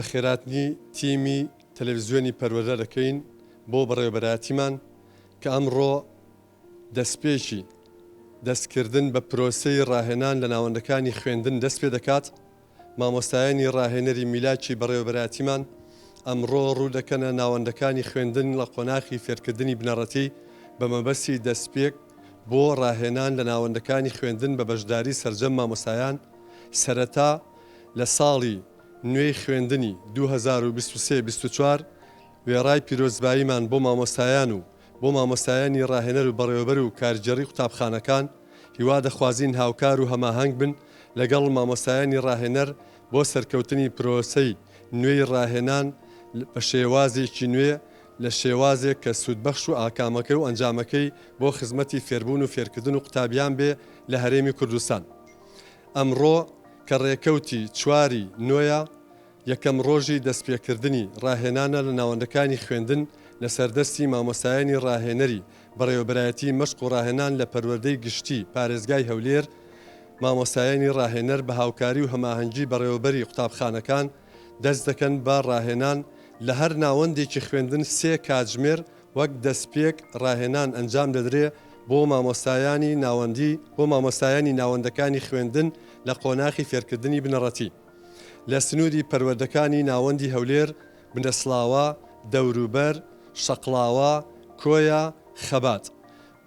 بەخێراتنی تیمی تەلەڤیزیۆنی پەروەردە دەکەین بۆ بەڕێوەبەرایەتیمان کە ئەمڕۆ دەستپێکی دەستکردن بە پرۆسەی ڕاهێنان لە ناوەندەکانی خوێندن دەست پێ دەکات. مامۆستایانی ڕاهێنەری میلاکی بەڕێوەبەرایەتیمان ئەمڕۆ ڕوو دەکەنە ناوەندەکانی خوێندن لە قۆناغی فێرکردنی بنەڕەتی بە مەبەستی دەستپێک بۆ ڕاهێنان لە ناوەندەکانی خوێندن بە بەشداری سەرجەم مامۆستایان سەرەتا لە ساڵی نوێی خوێندنی 2023-24 وێڕای پیرۆزباییمان بۆ مامۆستایان و بۆ مامۆستایانی ڕاهێنەر و بەڕێوەبەر و کارگەڕی قوتابخانەکان هیوا دەخوازین هاوکار و هەماهەنگ بن لەگەڵ مامۆستایانی ڕاهێنەر بۆ سەرکەوتنی پرۆسەی نوێی ڕاهێنان بە شێوازێکی نوێ لە شێوازێک کە سوودبەخش و ئاکامەکەی و ئەنجامەکەی بۆ خزمەتی فێربوون و فێرکردن و قوتابیان بێ لە هەرێمی کوردستان. ئەمڕۆ کە ڕێکەوتی چواری نوێیە یەکەم ڕۆژی دەستپێکردنی ڕاهێنانە لە ناوەندەکانی خوێندن لە سەردەستی مامۆستایانی ڕاهێنەری بەڕێوەبەرایەتی مەشق و ڕاهێنان لە پەروەردەی گشتی پارێزگای هەولێر مامۆستایانی ڕاهێنەر بە هاوکاری و هەماهەنگی بەڕێوەبەری قوتابخانەکان دەست دەکەن بە ڕاهێنان لە هەر ناوەندێکی خوێندن 3 کاتژمێر وەک دەستپێک ڕاهێنان ئەنجام دەدرێ بۆ مامۆستایانی ناوەندی بۆ مامۆستایانی ناوەندەکانی خوێندن لە قۆناغی فێرکردنی بنەڕەتی لە سنووری پەروەردەکانی ناوەندی هەولێر بنەسڵاوە، دەوروبەر، شەقڵاوە، کۆیە، خەبات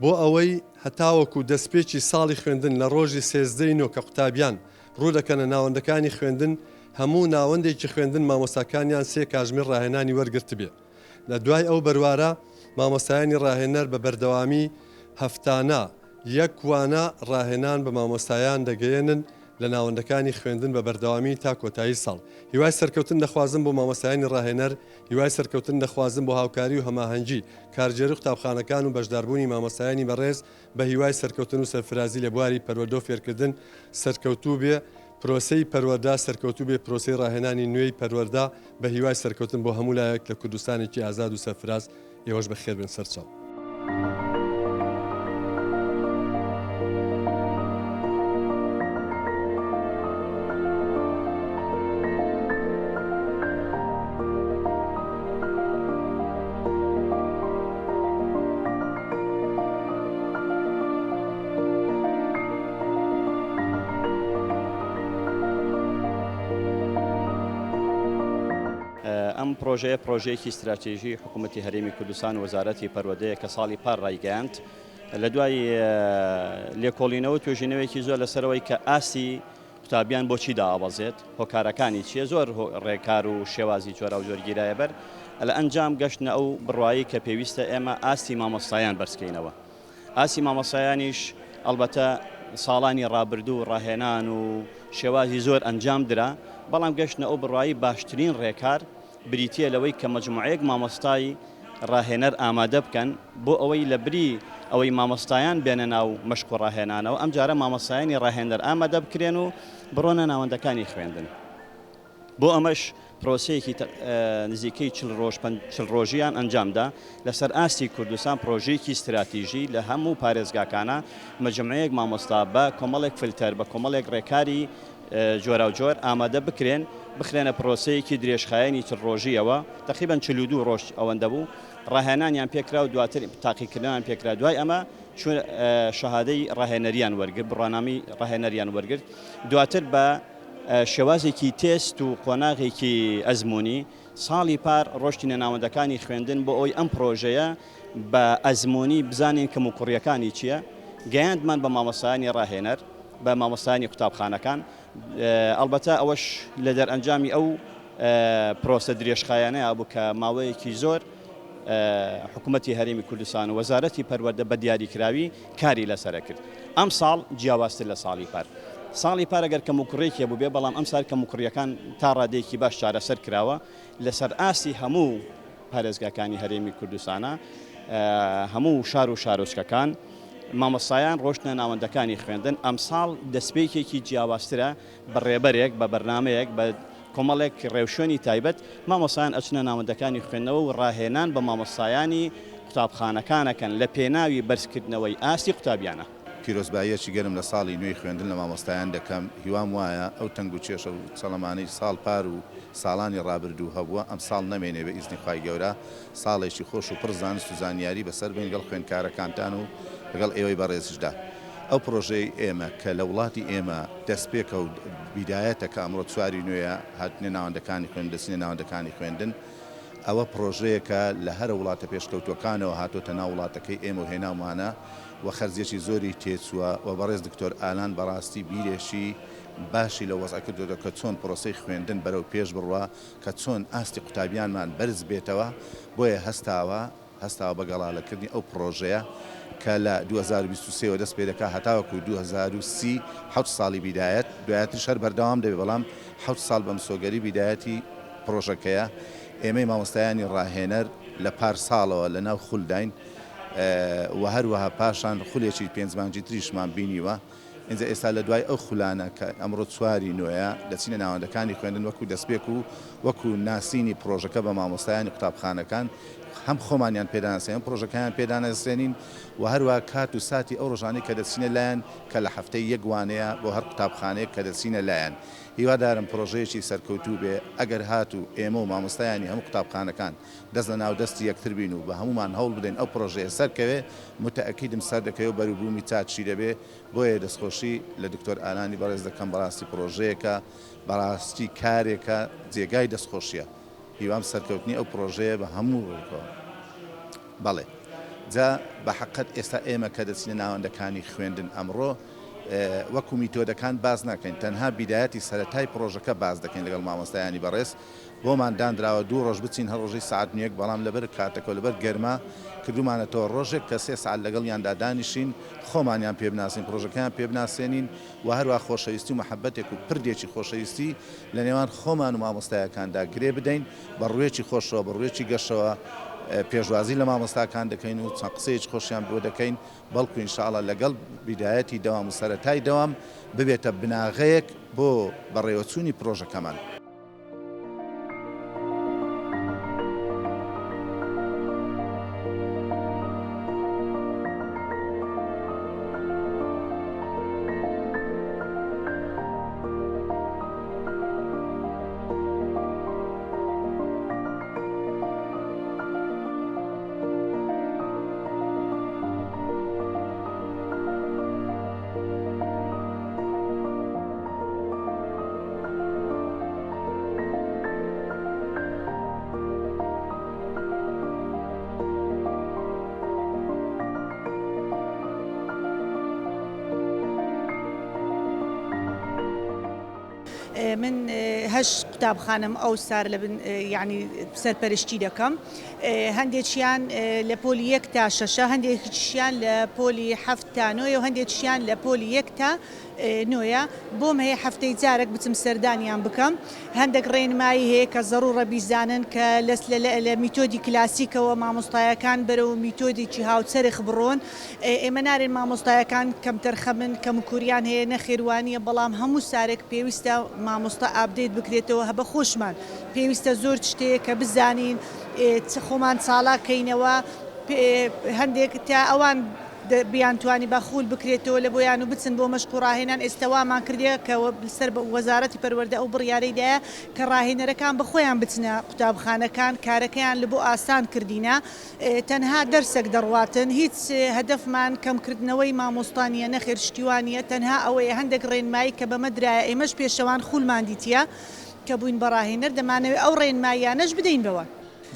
بۆ ئەوەی هەتاوەکو دەستپێکی ساڵی خوێندن لە ڕۆژی 13 نۆ کە قوتابیان ڕوو دەکەنە ناوەندەکانی خوێندن هەموو ناوەندێکی خوێندن مامۆستاکانیان 3 کاتژمێر ڕاهێنانی وەرگرت بێ. لە دوای ئەو بەروارە مامۆستایانی ڕاهێنەر بە بەردەوامی هەفتانە یەک وانە ڕاهێنان بە مامۆستایان دەگەێنن لە ناوەندەکانی خوێندن بە بەردەوامی تا کۆتایی ساڵ. هیوای سەرکەوتن دەخوازم بۆ مامۆستایانی ڕاهێنەر، هیوای سەرکەوتن دەخوازم بۆ هاوکاری و هەماهەنگی کارگەری قوتابخانەکان و بەشداربوونی مامۆستایانی بەڕێز بە هیوای سەرکەوتن و سەرفرازی لە بواری پەروەردە و فێرکردن سەرکەوتوو بێ پرۆسەی پەروەردە سەرکەوتوو بێ پرۆسەی ڕاهێنانی نوێی پەروەردە بە هیوای سەرکەوتن بۆ هەموو لایەک لە کوردستانێکی ئازاد و سەرفراز. ئێوەش بەخێر بن سەرچاو. ئەم پرۆژەیە پرۆژەیەکی استراتیژی حکوومەتی هەرێمی کوردستان وەزارەتی پەروەردەیە کە ساڵی پار ڕایگەیاند لە دوای لێکۆڵینەوە توێژینەوەیکی زۆر لەسەرەوەی کە ئاسی قوتابیان بۆچی داوەزێت هۆکارەکانی چیە زۆر ڕێکار و شێوازی جۆرا و جۆرگیرایە بەر لە ئەنجام گەشتنە ئەو بڕوایی کە پێویستە ئێمە ئاستی مامۆستایان بەرزکەینەوە. ئاسی مامۆستایانیش ئەلبەتە ساڵانی ڕابردوو ڕاهێنان و شێوازی زۆر ئەنجام درا بەڵام گەشتنە ئەو بڕوایی باشترین ڕێکار بریتە لەوەی کە مەجموعەیەک مامۆستای ڕاهێنەر ئامادە بکەن بۆ ئەوەی لە بری ئەوەی مامۆستایان بێنە ناو مەشق و ڕاهێنانەوە ئەم جارە مامۆستایانی ڕاهێنەر ئامادە بکرێن و بڕۆنە ناوەندەکانی خوێندن. بۆ ئەمەش پرۆسەیەکی نزیکەی 40 ڕۆژیان ئەنجامدا لەسەر ئاستی کوردستان پرۆژەیەکی استراتیژی لە هەموو پارێزگاکانە مەجموعەیەک مامۆستا بە کۆمەڵێک فیلتەر بە کۆمەڵێک ڕێکاری جۆرا و جۆر ئامادە بکرێن بخرێنە پرۆسەیەکی درێژخایەنی 40 ڕۆژیەوە تقریباً 42 ڕۆژ ئەوەندە بوو ڕاهێنانیان پێکرا و دواتر تاقیکردنیان پێکرا دوای ئەمە چون شەهادەی ڕاهێنەریان وەرگرت بڕوانامی ڕاهێنەریان وەرگرت دواتر بە شێوازێکی تێست و قۆناغێکی ئەزمموی ساڵی پار ڕۆشتینە ناوەندەکانی خوێندن بۆ ئەوی ئەم پرۆژەیە بە ئەزمموی بزانین کەم و کوڕیەکانی چییە گەیاندمان بە مامۆستایانی ڕاهێنەر بە مامۆستایانی قوتابخانەکان ئەلبەتە ئەوەش لە دەرئەنجامی ئەو پرۆسە درێژخایانەیە بوو کە ماوەیەکی زۆر حکوومەتی هەرێمی کوردستان و وەزارەتی پەروەردە بە دیاریکراوی کاری لەسەرە کرد. ئەم ساڵ جیاوازتر لە ساڵی پار. ساڵی پار ئەگەر کەم و کوڕێکی بوو بێ بەڵام ئەم سال کەم و کوڕیەکان تا ڕادێکی باش چارەسەر کراوە لەسەر ئاسی هەموو پارێزگاکانی هەرێمی کوردستانە هەموو شار و شارۆچکەکان مامۆستایان ڕۆشتە ناوەندەکانی خوێندن ئەم ساڵ دەستپێکێکی جیاوازترە بە ڕێبەرێک بە بەرنمەیەک بە کۆمەڵێک ڕێوشێنی تایبەت مامۆستایان ئەچنە ناوەندەکانی خوێندنەوە و ڕاهێنان بە مامۆستایانی قوتابخانەکانەکەن لە پێناوی بەرزکردنەوەی ئاستی قوتابیانە پیرۆزباییەکی گەرم لە ساڵی نوێی خوێندن لە مامۆستایان دەکەم هیوام وایە ئەو تەنگ و کێشە و چەڵەمانەی ساڵ پار و ساڵانی ڕابردوو هەبووە ئەم ساڵ نەمێنێ بە ئیزنی خوای گەورە ساڵێکی خۆش و پڕ زانست و زانیاری بەسەر بین لەگەڵ خوێندکارەکانتان و لەگەڵ ئێوەی بەڕێزشدا ئەو پرۆژەی ئێمە کە لە وڵاتی ئێمە دەستپێکە و بیدایەتە کە ئەمڕۆ چواری نوێیە هاتنێ ناوەندەکانی خوێن دەچینە ناوەندەکانی خوێندن ئەوە پرۆژەیەکە لە هەرە وڵاتە پێشکەوتوەکانەوە هاتۆتە ناو وڵاتەکەی ئێمە و هێناومانە و خەرجێکی زۆری تێچووە و بەڕێز دکتۆر ئالان بەڕاستی بیرێشی باشی لە وەزع کردووە کە چۆن پرۆسەی خوێندن بەرەو پێش بڕوە کە چۆن ئاستی قوتابیانمان بەرز بێتەوە بۆیە هەستاوە بەگەڵالەکردنی ئەو پرۆژەیە کە لە 2023 دەست پێ دەکا هەتاوەکو 2030 حوت ساڵی بیدایەت دوایەتی شەر بەردەوام دەبێت بەڵام حوت ساڵ بەم سۆگەری بیدایەتی پرۆژەکەیە ئێمەی مامۆستایانی ڕاهێنەر لە پارساڵەوە لە ناو خولداین و هەروەها پاشان خولێکی پێنجمانجی تریشمان بینیوە اینجا ئێستا لە دوای ئەو خولانە کە ئەمڕۆ چواری نوێیە دەچینە ناوەندەکانی خوێندن وەکو دەستپێک و وەکو ناسینی پرۆژەکە بە مامۆستایانی قوتابخانەکان هەم خۆمانیان پێدانەسێن پرۆژەکەیان پێدانەسێنین و هەروە کات و ساتی ئەو ڕۆژانەی کە دەچینە لایەن کە لە هەفتەی یەکوانەیە بۆ هەر قوتابخانەیە کە دەچینە لایەن هیوادارم پرۆژەیەکی سەرکەوتوو بێ ئەگەر هاتو ئێمە و مامۆستایانی هەموو قوتابخانەکان دەست لە ناو دەستی یەکتر بین و بە هەمومان هەوڵ بدەین ئەو پرۆژەیە سەرکەوێ متەئەکیدم سەر دەکەوێت و بەروبوومی چاچی دەبێ بۆیە دەستخۆشی لە دکتۆر ئالانی بەڕێز دەکەم بەڕاستی پرۆژەیەکە بەڕاستی کارێکە جێگای دەستخۆشیە هیوام سەرکەوتنی ئەو پرۆژەیە بە هەموو ڕووکەوە بەڵێ جا بە حەقەت ئێستا ئێمە کە دەچینە ناوەندەکانی خوێندن ئەمڕۆ وەکو میتۆدەکان باز ناکەین تەنها بیدایەتی سەرەتای پرۆژەکە باز دەکەین لەگەڵ مامۆستایانی بەڕێز بۆمان دانراوە 2 ڕۆژ بچین هەر ڕۆژەی سعات 1 بەڵام لەبەر کاتەکە لەبەر گەرما کردومانەتەوە ڕۆژێک کە 3 سعات لەگەڵیاندا دانیشین خۆمانیان پێ بناسین پرۆژەکەیان پێ بناسێنین و هەروە خۆشەویستی و محەبەتێک و پردێکی خۆشەویستی لە نێوان خۆمان و مامۆستایەکاندا گرێ بدەین بە ڕوێکی خۆشەوە بە ڕوێکی گەشەوە پێشوازی لە مامۆستاکان دەکەین و چەند قسەیەکی خۆشیان بۆ دەکەین بەڵکو ئینشاءڵڵا لەگەڵ بیدایەتی دەوام و سەرەتای دەوام ببێتە بناغەیەک بۆ بەڕێوەچوونی پرۆژەکەمان. من هەشت قوتابخانەم ئەو سار لە یعنی سەرپەرشتی دەکەم هەندێکیان لە پۆلی 1 تا 6 هەندێکیان لە پۆلی 7 تا 9 و هەندێکیان لە پۆلی 1 تا 9 بۆم هەیە هەفتەی جارێک بچم سەردانیان بکەم هەندێک ڕێنمایی هەیە کە زەڕوڕە بیزانن کە لە میتۆدی کلاسیکەوە مامۆستایەکان بەرەو میتۆدێکی هاوچەرخ بڕۆن ئێمە نارێن مامۆستایەکان کەم تەرخەمن کەم کوریان هەیە نەخێوانیە بەڵام هەموو سارێک پێویستە مامۆستا ئابدێت بکرێتەوە هەبە خۆشمان پێویستە زۆر شتەیە کە بزانین خۆمان ساڵاکەینەوە هەندێک تا ئەوان بیانتوانی بەخول بکرێتەوە لە بۆیان و بچن بۆ مەشق و ڕاهێنان ئێستاوامان کردێ کە سەر وەزارەتی پەروەردە ئەو بڕیارەیدایە کە ڕاهێنەرەکان بە خۆیان بچنە قوتابخانەکان کارەکەیان لە بۆ ئاسان کردینە تەنها دەرسێک دەڕواتن هیچ هەدەفمان کەمکردنەوەی مامۆستانیە نەخێر شتیوانیە تەنها ئەوەیە هەندێک ڕێنمایی کە بەمەدرایە ئێمەش پێشەوان خولمان دیتە کە بووین بە ڕاهێنەر دەمانەوێت ئەو ڕێنماییانەش بدەین بەوە.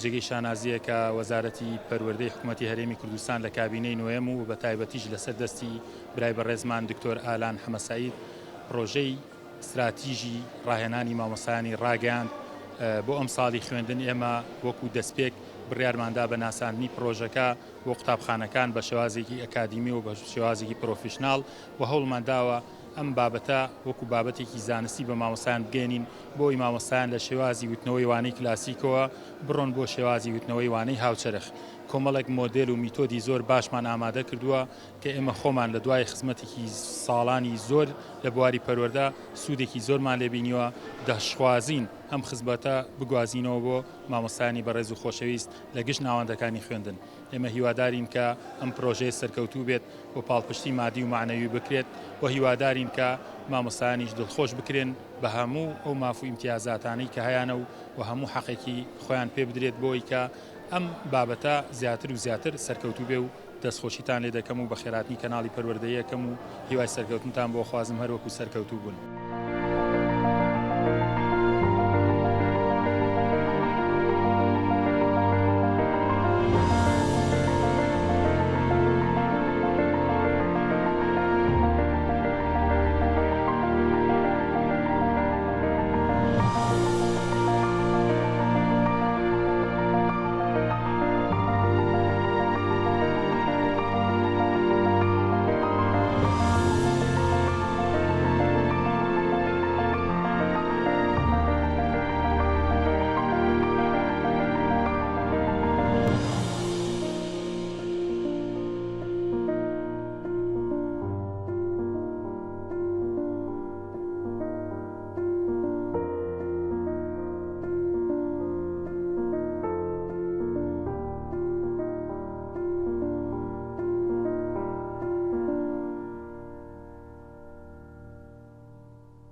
جێگەی شانازیە کە وەزارەتی پەروەردەی حکوومەتی هەرێمی کوردستان لە کابینەی نوێم و بە تایبەتیش لەسەر دەستی برای بەڕێزمان دکتۆر ئالان حەمەساید پرۆژەی استراتیژی ڕاهێنانی مامۆستایانی ڕاگەاند بۆ ئەم ساڵی خوێندن ئێمە وەکو دەستپێک بڕیارماندا بە ناساندنی پرۆژەکە بۆ قوتابخانەکان بە شێوازێکی ئەکادیمی و بە شێوازێکی پرۆفیشناڵ و هەوڵمانداوە ئەم بابەتە وەکو بابەتێکی زانستی بە مامۆستایان بگەێنین بۆی مامۆستایان لە شێوازی وتنەوەی وانەی کلاسیکەوە بڕۆن بۆ شێوازی وتنەوەی وانەی هاوچەرخ کۆمەڵێک مۆدل و میتۆدی زۆر باشمان ئامادە کردووە کە ئێمە خۆمان لە دوای خزمەتێکی ساڵانی زۆر لە بواری پەروەردە سوودێکی زۆرمان لێبینیوە دەشخوازین ئەم خزمەتە بگوازینەوە بۆ مامۆستایانی بەڕێز و خۆشەویست لە گشت ناوەندەکانی خوێندن. ئێمە هیوادارین کە ئەم پرۆژەیە سەرکەوتوو بێت بۆ پاڵپشتی مادی و معنەوی بکرێت و هیوادارین کە مامۆستایانیش دڵخۆش بکرێن بە هەموو ئەو ماف و ئیمتیازاتانەی کە هەیەە و هەموو حەقێکی خۆیان پێ بدرێت بۆی کە ئەم بابەتە زیاتر و زیاتر سەرکەوتوو بێ و دەستخۆشیتان لێ دەکەم و بە خێراتنی کەناڵی پەروەردەیەکەم و هیوای سەرکەوتنتان بۆ خوازم هەروەکو سەرکەوتوو بوون.